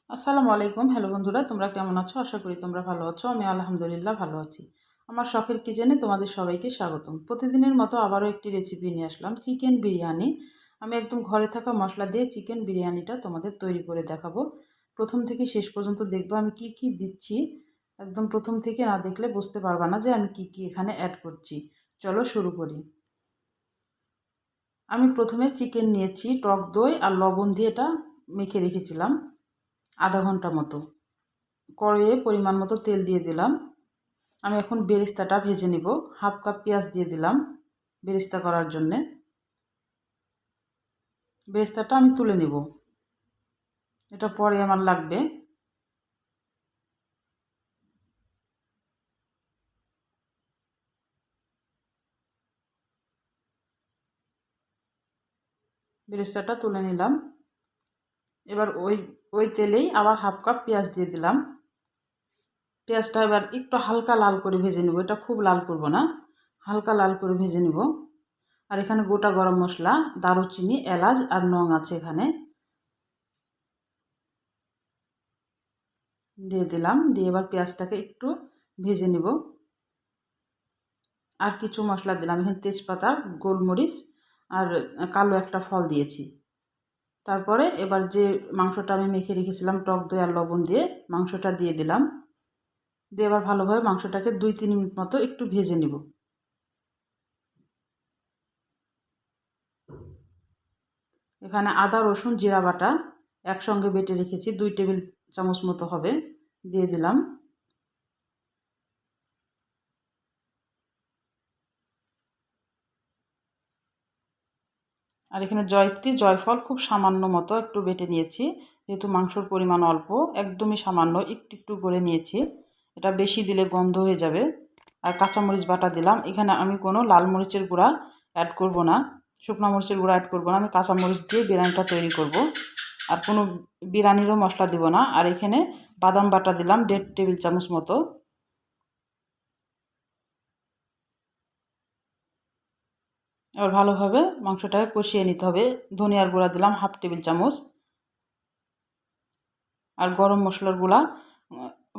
আসসালামু আলাইকুম। হ্যালো বন্ধুরা, তোমরা কেমন আছো? আশা করি তোমরা ভালো আছো। আমি আলহামদুলিল্লাহ ভালো আছি। আমার শখের কিচেনে তোমাদের সবাইকে স্বাগতম। প্রতিদিনের মতো আবারও একটি রেসিপি নিয়ে আসলাম, চিকেন বিরিয়ানি। আমি একদম ঘরে থাকা মশলা দিয়ে চিকেন বিরিয়ানিটা তোমাদের তৈরি করে দেখাবো। প্রথম থেকে শেষ পর্যন্ত দেখবো আমি কি কি দিচ্ছি। একদম প্রথম থেকে না দেখলে বুঝতে পারবা না যে আমি কি কি এখানে অ্যাড করছি। চলো শুরু করি। আমি প্রথমে চিকেন নিয়েছি, টক দই আর লবণ দিয়ে এটা মেখে রেখেছিলাম আধা ঘন্টা মতো। কড়াইয়ে পরিমাণ মতো তেল দিয়ে দিলাম। আমি এখন বেরেস্তাটা ভেজে নিব। হাফ কাপ পেঁয়াজ দিয়ে দিলাম বেরেস্তা করার জন্যে। বেরেস্তাটা আমি তুলে নিব, এটা পরে আমার লাগবে। বেরেস্তাটা তুলে নিলাম। এবার ওই তেলেই আবার হাফ কাপ পেঁয়াজ দিয়ে দিলাম। পেঁয়াজটা এবার একটু হালকা লাল করে ভেজে নেব, এটা খুব লাল করব না, হালকা লাল করে ভেজে নেব। আর এখানে গোটা গরম মশলা, দারুচিনি, এলাচ আর লং আছে এখানে, দিয়ে দিলাম। দিয়ে এবার পেঁয়াজটাকে একটু ভেজে নেব। আর কিছু মশলা দিলাম, এখানে তেজপাতা, গোলমরিচ আর কালো একটা ফল দিয়েছি। তারপরে এবার যে মাংসটা আমি মেখে রেখেছিলাম টক দই আর লবণ দিয়ে, মাংসটা দিয়ে দিলাম। দিয়ে এবার ভালোভাবে মাংসটাকে 2-3 মিনিট মতো একটু ভেজে নিব। এখানে আদা, রসুন, জিরা বাটা একসঙ্গে বেটে রেখেছি, 2 টেবিল চামচ মতো হবে, দিয়ে দিলাম। আর এখানে জয়ত্রী, জয়ফল খুব সামান্য মতো একটু বেটে নিয়েছি, যেহেতু মাংসর পরিমাণ অল্প, একদমই সামান্য একটু একটু করে নিয়েছি, এটা বেশি দিলে গন্ধ হয়ে যাবে। আর কাঁচামরিচ বাটা দিলাম। এখানে আমি কোনো লাল মরিচের গুঁড়া অ্যাড করব না, শুকনো মরিচের গুঁড়া অ্যাড করব না, আমি কাঁচামরিচ দিয়ে বিরিয়ানিটা তৈরি করব। আর কোনো বিরিয়ানিরও মশলা দিব না। আর এখানে বাদাম বাটা দিলাম 1.5 টেবিল চামচ মতো। এবার ভালোভাবে মাংসটাকে কষিয়ে নিতে হবে। ধনিয়ার গুঁড়া দিলাম হাফ টেবিল চামচ। আর গরম মশলার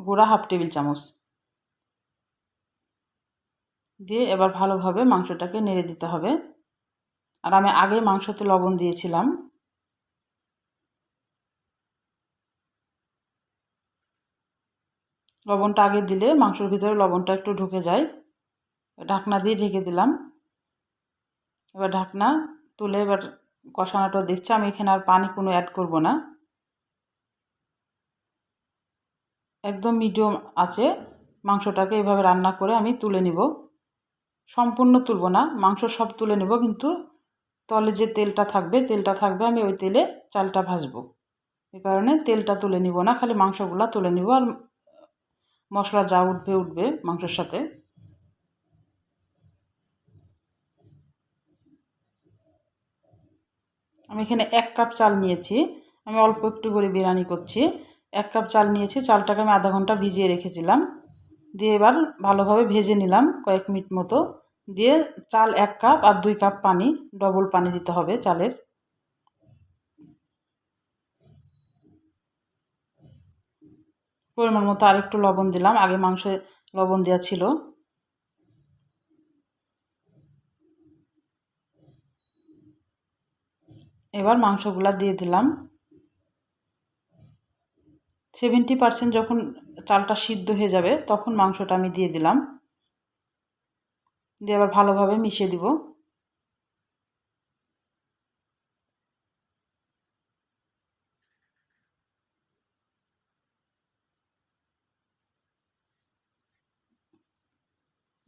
গুঁড়া হাফ টেবিল চামচ দিয়ে এবার ভালোভাবে মাংসটাকে নেড়ে দিতে হবে। আর আমি আগে মাংসতে লবণ দিয়েছিলাম। লবণটা আগে দিলে মাংসের ভিতরে লবণটা একটু ঢুকে যায়। ঢাকনা দিয়ে ঢেকে দিলাম। এবার ঢাকনা তুলে এবার কষানোটা দেখছি। আমি এখানে আর পানি কোনো অ্যাড করব না, একদম মিডিয়াম আছে মাংসটাকে এভাবে রান্না করে আমি তুলে নিব। সম্পূর্ণ তুলব না, মাংস সব তুলে নেব, কিন্তু তলে যে তেলটা থাকবে আমি ওই তেলে চালটা ভাজবো। এই কারণে তেলটা তুলে নিব না, খালি মাংসগুলা তুলে নিব। আর মশলা যা উঠবে উঠবে মাংসের সাথে। আমি এখানে 1 কাপ চাল নিয়েছি, আমি অল্প একটু করে বিরিয়ানি করছি। 1 কাপ চাল নিয়েছি, চালটাকে আমি আধা ঘন্টা ভিজিয়ে রেখেছিলাম। দিয়ে এবার ভালোভাবে ভেজে নিলাম কয়েক মিনিট মতো। দিয়ে চাল 1 কাপ আর 2 কাপ পানি, ডবল পানি দিতে হবে চালের। পরিমাণ মতো আর একটু লবণ দিলাম, আগে মাংসে লবণ দেওয়া ছিল। এবার মাংসগুলা দিয়ে দিলাম। 70% যখন চালটা সিদ্ধ হয়ে যাবে তখন মাংসটা আমি দিয়ে দিলাম। দিয়ে আবার ভালোভাবে মিশিয়ে দিব।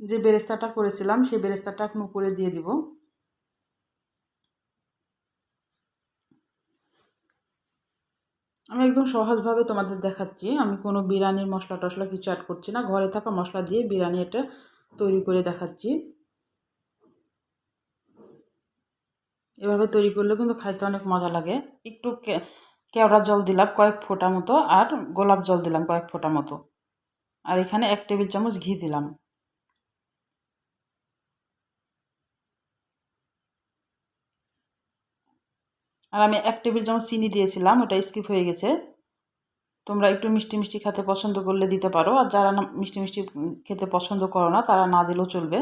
যে বেরেস্তাটা করেছিলাম সেই বেরেস্তাটা এখন উপরে দিয়ে দিব। আমি একদম সহজভাবে তোমাদের দেখাচ্ছি, আমি কোনো বিরিয়ানির মশলা টশলা কিছু অ্যাড করছি না, ঘরে থাকা মশলা দিয়ে বিরিয়ানি এটা তৈরি করে দেখাচ্ছি। এভাবে তৈরি করলেও কিন্তু খাইতে অনেক মজা লাগে। একটু কেওড়া জল দিলাম কয়েক ফোঁটা মতো, আর গোলাপ জল দিলাম কয়েক ফোঁটা মতো। আর এখানে 1 টেবিল চামচ ঘি দিলাম। আর আমি 1 টেবিল চামচ চিনি দিয়েছিলাম, ওটা স্কিপ হয়ে গেছে। তোমরা একটু মিষ্টি মিষ্টি খেতে পছন্দ করলে দিতে পারো, আর যারা না মিষ্টি মিষ্টি খেতে পছন্দ করো না তারা না দিলেও চলবে।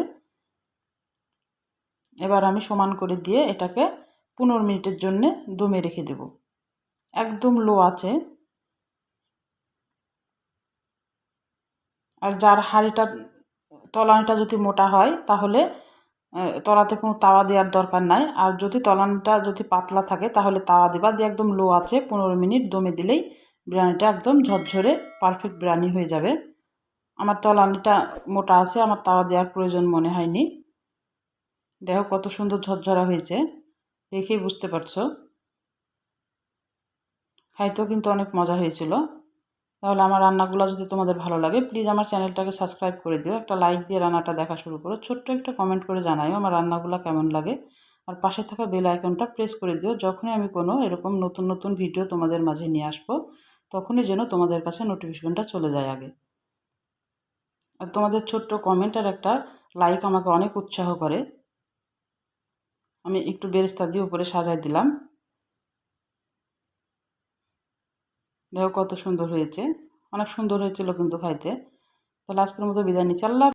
এবার আমি সমান করে দিয়ে এটাকে 15 মিনিটের জন্য দমে রেখে দেব, একদম লো আছে। আর যার হাঁড়িটা তলানিটা যদি মোটা হয় তাহলে তলাতে কোনো তাওয়া দেওয়ার দরকার নাই, আর যদি তলানিটা যদি পাতলা থাকে তাহলে তাওয়া দেবা দিয়ে একদম লো আছে 15 মিনিট দমে দিলেই বিরিয়ানিটা একদম ঝরঝরে পারফেক্ট বিরিয়ানি হয়ে যাবে। আমার তলানিটা মোটা আছে, আমার তাওয়া দেওয়ার প্রয়োজন মনে হয়নি। দেখো কত সুন্দর ঝরঝরা হয়েছে, দেখেই বুঝতে পারছো। খাইতেও কিন্তু অনেক মজা হয়েছিল। তাহলে আমার রান্নাগুলো যদি তোমাদের ভালো লাগে প্লিজ আমার চ্যানেলটাকে সাবস্ক্রাইব করে দিও, একটা লাইক দিয়ে রান্নাটা দেখা শুরু করো, ছোট্ট একটা কমেন্ট করে জানাও আমার রান্নাগুলো কেমন লাগে। আর পাশে থাকা বেল আইকনটা প্রেস করে দিও, যখনই আমি কোনো এরকম নতুন নতুন ভিডিও তোমাদের মাঝে নিয়ে আসবো তখনই যেন তোমাদের কাছে নোটিফিকেশনটা চলে যায় আগে। আর তোমাদের ছোট্ট কমেন্ট আর একটা লাইক আমাকে অনেক উৎসাহ করে। আমি একটু বেরেস্তা দিয়ে উপরে সাজাই দিলাম, দেখো কত সুন্দর হয়েছে, অনেক সুন্দর হয়েছিল কিন্তু খাইতে। তাহলে আজকের মতো বিদায় নিচ্ছি, আল্লাহ।